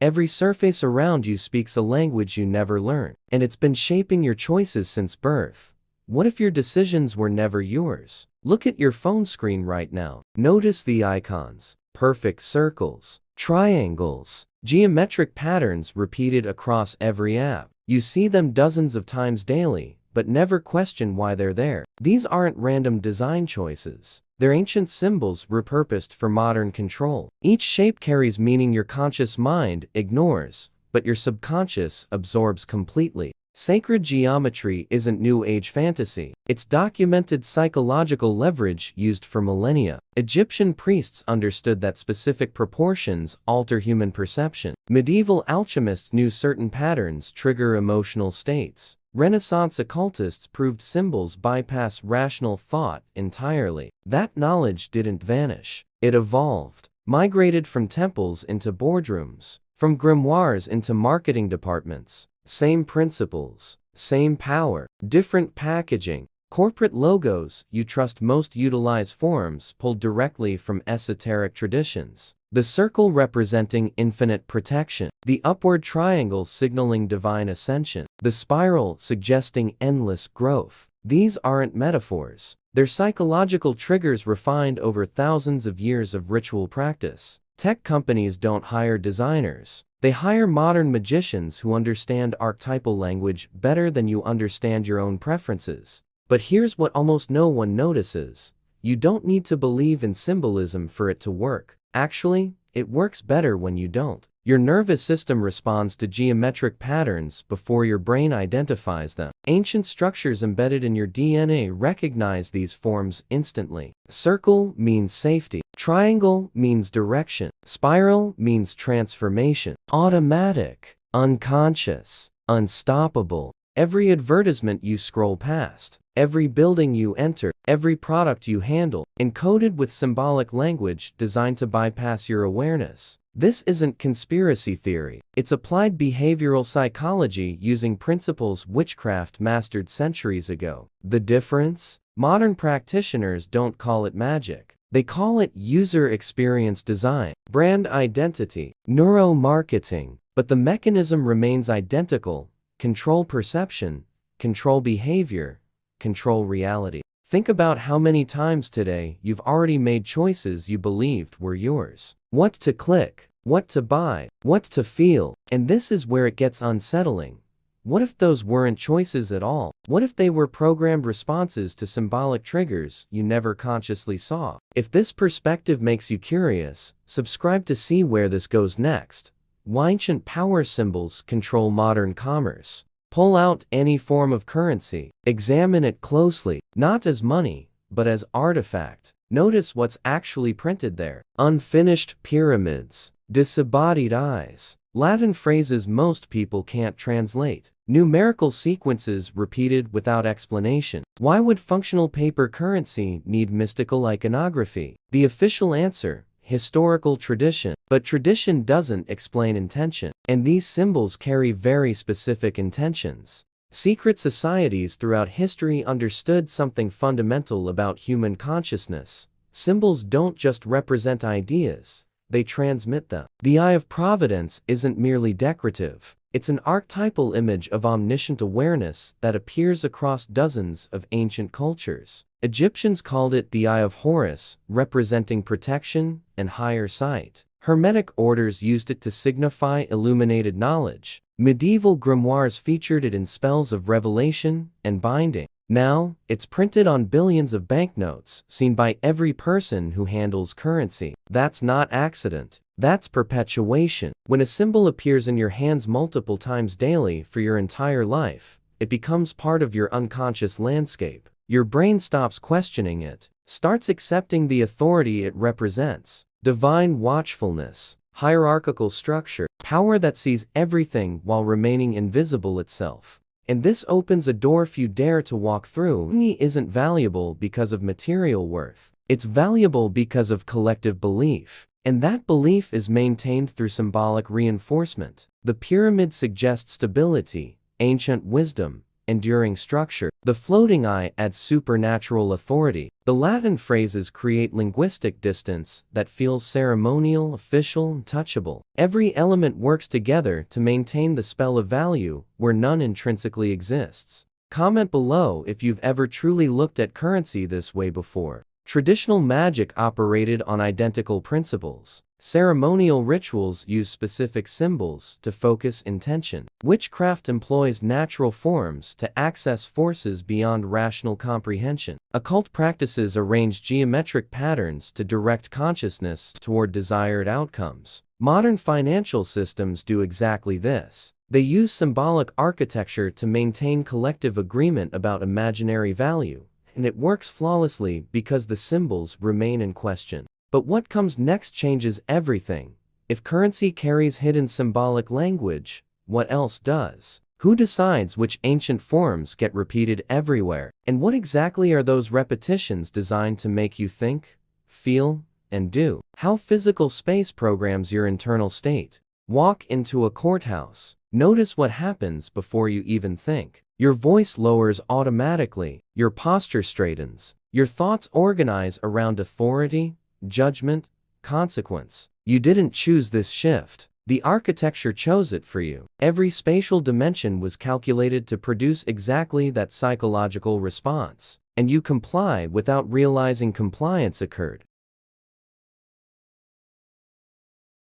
Every surface around you speaks a language you never learned, and it's been shaping your choices since birth. What if your decisions were never yours? Look at your phone screen right now. Notice the icons, perfect circles, triangles, geometric patterns repeated across every app. You see them dozens of times daily, but never question why they're there. These aren't random design choices. They're ancient symbols repurposed for modern control. Each shape carries meaning your conscious mind ignores, but your subconscious absorbs completely. Sacred geometry isn't New Age fantasy. It's documented psychological leverage used for millennia. Egyptian priests understood that specific proportions alter human perception. Medieval alchemists knew certain patterns trigger emotional states. Renaissance occultists proved symbols bypass rational thought entirely. That knowledge didn't vanish. It evolved, migrated from temples into boardrooms, from grimoires into marketing departments. Same principles, same power, different packaging. Corporate logos you trust most utilize forms pulled directly from esoteric traditions. The circle representing infinite protection, the upward triangle signaling divine ascension, the spiral suggesting endless growth. These aren't metaphors. They're psychological triggers refined over thousands of years of ritual practice. Tech companies don't hire designers. They hire modern magicians who understand archetypal language better than you understand your own preferences. But here's what almost no one notices. You don't need to believe in symbolism for it to work. Actually, it works better when you don't. Your nervous system responds to geometric patterns before your brain identifies them. Ancient structures embedded in your DNA recognize these forms instantly. Circle means safety. Triangle means direction. Spiral means transformation. Automatic, unconscious, unstoppable. Every advertisement you scroll past, every building you enter, every product you handle, encoded with symbolic language designed to bypass your awareness. This isn't conspiracy theory. It's applied behavioral psychology using principles witchcraft mastered centuries ago. The difference? Modern practitioners don't call it magic. They call it user experience design, brand identity, neuromarketing. But the mechanism remains identical. Control perception, control behavior, control reality. Think about how many times today you've already made choices you believed were yours. What to click, what to buy, what to feel. And this is where it gets unsettling. What if those weren't choices at all? What if they were programmed responses to symbolic triggers you never consciously saw? If this perspective makes you curious, subscribe to see where this goes next. Why ancient power symbols control modern commerce. Pull out any form of currency. Examine it closely, not as money, but as artifact. Notice what's actually printed there. Unfinished pyramids, disembodied eyes, Latin phrases most people can't translate, numerical sequences repeated without explanation. Why would functional paper currency need mystical iconography? The official answer: historical tradition. But tradition doesn't explain intention. And these symbols carry very specific intentions. Secret societies throughout history understood something fundamental about human consciousness. Symbols don't just represent ideas, they transmit them. The Eye of Providence isn't merely decorative. It's an archetypal image of omniscient awareness that appears across dozens of ancient cultures. Egyptians called it the Eye of Horus, representing protection and higher sight. Hermetic orders used it to signify illuminated knowledge. Medieval grimoires featured it in spells of revelation and binding. Now, it's printed on billions of banknotes, seen by every person who handles currency. That's not accident. That's perpetuation. When a symbol appears in your hands multiple times daily for your entire life, it becomes part of your unconscious landscape. Your brain stops questioning it, starts accepting the authority it represents. Divine watchfulness, hierarchical structure, power that sees everything while remaining invisible itself. And this opens a door few dare to walk through. Money isn't valuable because of material worth. It's valuable because of collective belief. And that belief is maintained through symbolic reinforcement. The pyramid suggests stability, ancient wisdom, enduring structure. The floating eye adds supernatural authority. The Latin phrases create linguistic distance that feels ceremonial, official, and touchable. Every element works together to maintain the spell of value where none intrinsically exists. Comment below if you've ever truly looked at currency this way before. Traditional magic operated on identical principles. Ceremonial rituals use specific symbols to focus intention. Witchcraft employs natural forms to access forces beyond rational comprehension. Occult practices arrange geometric patterns to direct consciousness toward desired outcomes. Modern financial systems do exactly this. They use symbolic architecture to maintain collective agreement about imaginary value, and it works flawlessly because the symbols remain in question. But what comes next changes everything. If currency carries hidden symbolic language, what else does? Who decides which ancient forms get repeated everywhere? And what exactly are those repetitions designed to make you think, feel, and do? How physical space programs your internal state? Walk into a courthouse. Notice what happens before you even think. Your voice lowers automatically, your posture straightens, your thoughts organize around authority, judgment, consequence. You didn't choose this shift. The architecture chose it for you. Every spatial dimension was calculated to produce exactly that psychological response, and you comply without realizing compliance occurred.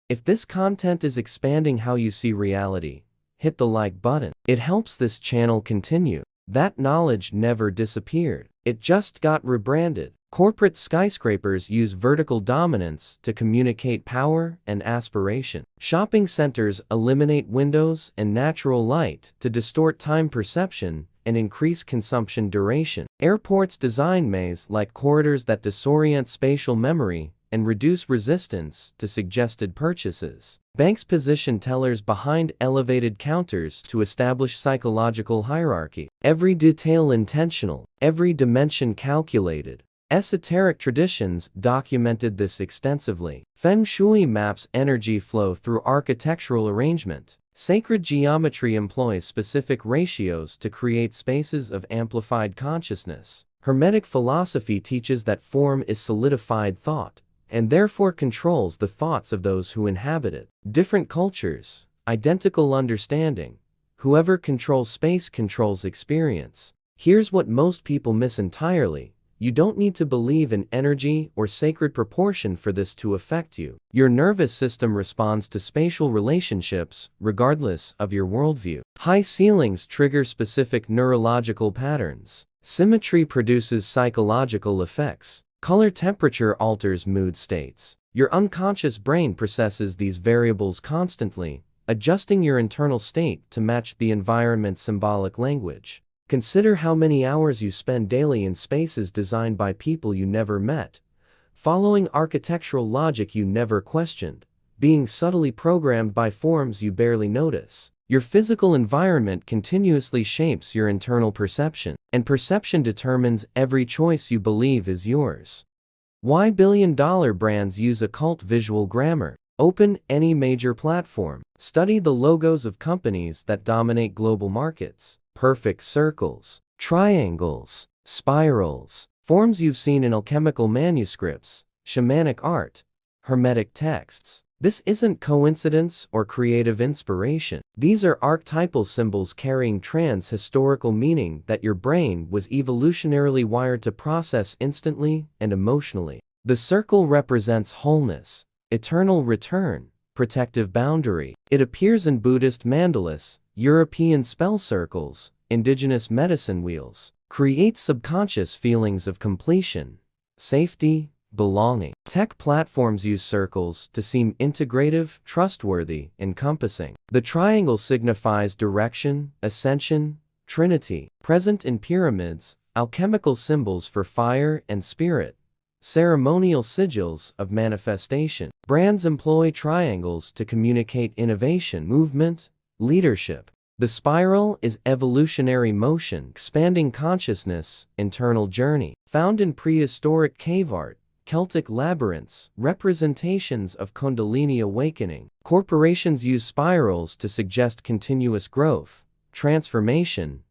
If this content is expanding how you see reality, hit the like button. It helps this channel continue. That knowledge never disappeared. It just got rebranded. Corporate skyscrapers use vertical dominance to communicate power and aspiration. Shopping centers eliminate windows and natural light to distort time perception and increase consumption duration. Airports design maze-like corridors that disorient spatial memory and reduce resistance to suggested purchases. Banks position tellers behind elevated counters to establish psychological hierarchy. Every detail intentional, every dimension calculated. Esoteric traditions documented this extensively. Feng Shui maps energy flow through architectural arrangement. Sacred geometry employs specific ratios to create spaces of amplified consciousness. Hermetic philosophy teaches that form is solidified thought, and therefore controls the thoughts of those who inhabit it. Different cultures, identical understanding. Whoever controls space controls experience. Here's what most people miss entirely. You don't need to believe in energy or sacred proportion for this to affect you. Your nervous system responds to spatial relationships regardless of your worldview. High ceilings trigger specific neurological patterns. Symmetry produces psychological effects. Color temperature alters mood states. Your unconscious brain processes these variables constantly, adjusting your internal state to match the environment's symbolic language. Consider how many hours you spend daily in spaces designed by people you never met, following architectural logic you never questioned, being subtly programmed by forms you barely notice. Your physical environment continuously shapes your internal perception, and perception determines every choice you believe is yours. Why billion-dollar brands use occult visual grammar? Open any major platform. Study the logos of companies that dominate global markets. Perfect circles, triangles, spirals, forms you've seen in alchemical manuscripts, shamanic art, hermetic texts. This isn't coincidence or creative inspiration. These are archetypal symbols carrying trans-historical meaning that your brain was evolutionarily wired to process instantly and emotionally. The circle represents wholeness, eternal return, protective boundary. It appears in Buddhist mandalas, European spell circles, indigenous medicine wheels. Creates subconscious feelings of completion, safety, belonging. Tech platforms use circles to seem integrative, trustworthy, encompassing. The triangle signifies direction, ascension, trinity. Present in pyramids, alchemical symbols for fire and spirit. Ceremonial sigils of manifestation. Brands employ triangles to communicate innovation, movement, leadership. The spiral is evolutionary motion, expanding consciousness, internal journey. Found in prehistoric cave art, Celtic labyrinths, representations of Kundalini awakening. Corporations use spirals to suggest continuous growth, transformation,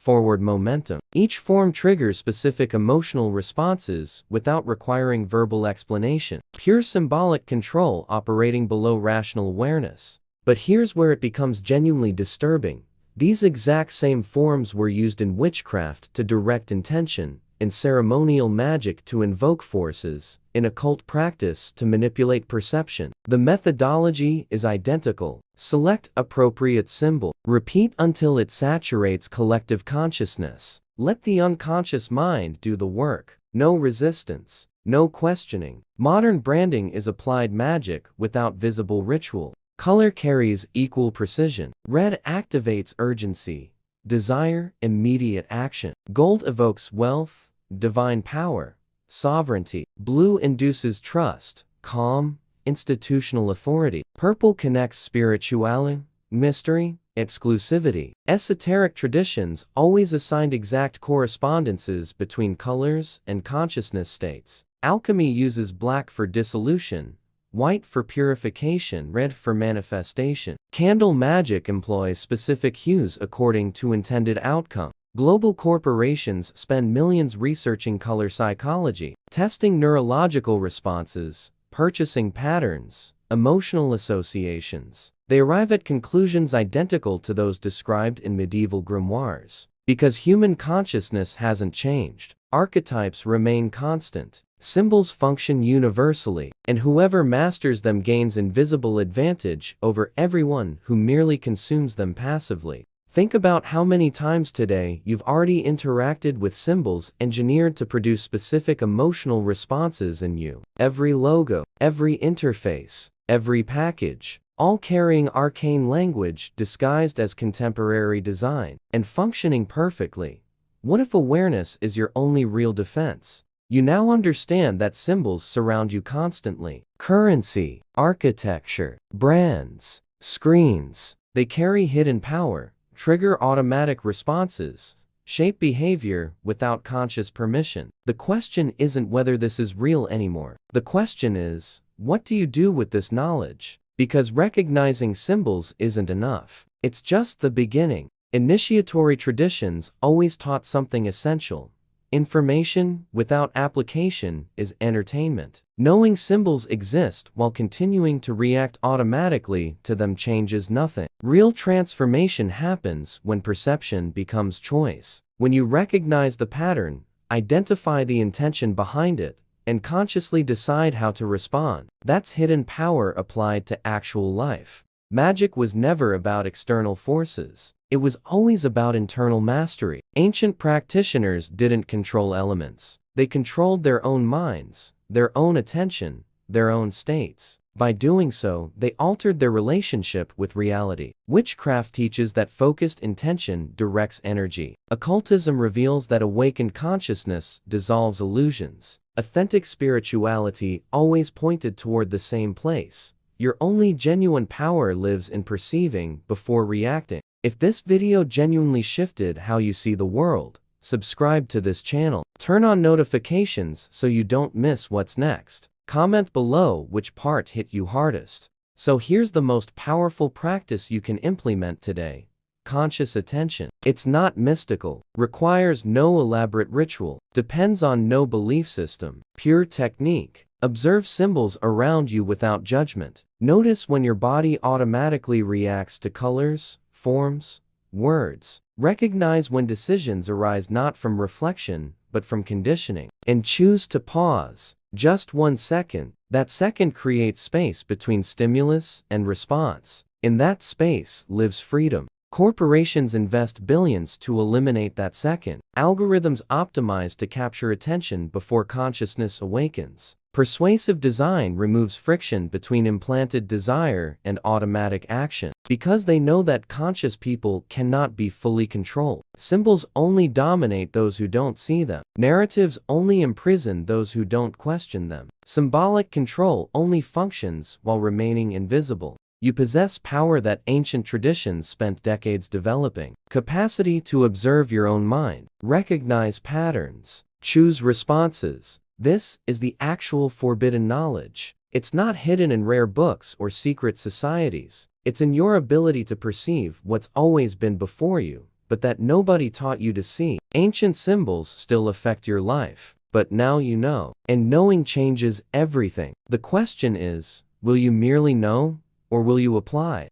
forward momentum. Each form triggers specific emotional responses without requiring verbal explanation. Pure symbolic control operating below rational awareness. But here's where it becomes genuinely disturbing. These exact same forms were used in witchcraft to direct intention, in ceremonial magic to invoke forces, in occult practice to manipulate perception. The methodology is identical. Select appropriate symbol. Repeat until it saturates collective consciousness. Let the unconscious mind do the work. No resistance. No questioning. Modern branding is applied magic without visible ritual. Color carries equal precision. Red activates urgency, desire, immediate action. Gold evokes wealth, divine power, sovereignty. Blue induces trust, calm, institutional authority. Purple connects spirituality, mystery, exclusivity. Esoteric traditions always assigned exact correspondences between colors and consciousness states. Alchemy uses black for dissolution, white for purification, red for manifestation. Candle magic employs specific hues according to intended outcome. Global corporations spend millions researching color psychology, testing neurological responses, purchasing patterns, emotional associations. They arrive at conclusions identical to those described in medieval grimoires. Because human consciousness hasn't changed, archetypes remain constant. Symbols function universally, and whoever masters them gains invisible advantage over everyone who merely consumes them passively. Think about how many times today you've already interacted with symbols engineered to produce specific emotional responses in you. Every logo, every interface, every package, all carrying arcane language disguised as contemporary design and functioning perfectly. What if awareness is your only real defense? You now understand that symbols surround you constantly. Currency, architecture, brands, screens. They carry hidden power, trigger automatic responses, shape behavior without conscious permission. The question isn't whether this is real anymore. The question is, what do you do with this knowledge? Because recognizing symbols isn't enough. It's just the beginning. Initiatory traditions always taught something essential. Information without application is entertainment. Knowing symbols exist while continuing to react automatically to them changes nothing. Real transformation happens when perception becomes choice. When you recognize the pattern, identify the intention behind it, and consciously decide how to respond. That's hidden power applied to actual life. Magic was never about external forces. It was always about internal mastery. Ancient practitioners didn't control elements. They controlled their own minds, their own attention, their own states. By doing so, they altered their relationship with reality. Witchcraft teaches that focused intention directs energy. Occultism reveals that awakened consciousness dissolves illusions. Authentic spirituality always pointed toward the same place. Your only genuine power lives in perceiving before reacting. If this video genuinely shifted how you see the world, subscribe to this channel. Turn on notifications so you don't miss what's next. Comment below which part hit you hardest. So here's the most powerful practice you can implement today. Conscious attention. It's not mystical, requires no elaborate ritual, depends on no belief system, pure technique. Observe symbols around you without judgment. Notice when your body automatically reacts to colors, forms, words. Recognize when decisions arise not from reflection, but from conditioning. And choose to pause. Just 1 second. That second creates space between stimulus and response. In that space lives freedom. Corporations invest billions to eliminate that second. Algorithms optimize to capture attention before consciousness awakens. Persuasive design removes friction between implanted desire and automatic action. Because they know that conscious people cannot be fully controlled. Symbols only dominate those who don't see them. Narratives only imprison those who don't question them. Symbolic control only functions while remaining invisible. You possess power that ancient traditions spent decades developing. Capacity to observe your own mind, recognize patterns, choose responses. This is the actual forbidden knowledge. It's not hidden in rare books or secret societies. It's in your ability to perceive what's always been before you, but that nobody taught you to see. Ancient symbols still affect your life, but now you know. And knowing changes everything. The question is, will you merely know, or will you apply?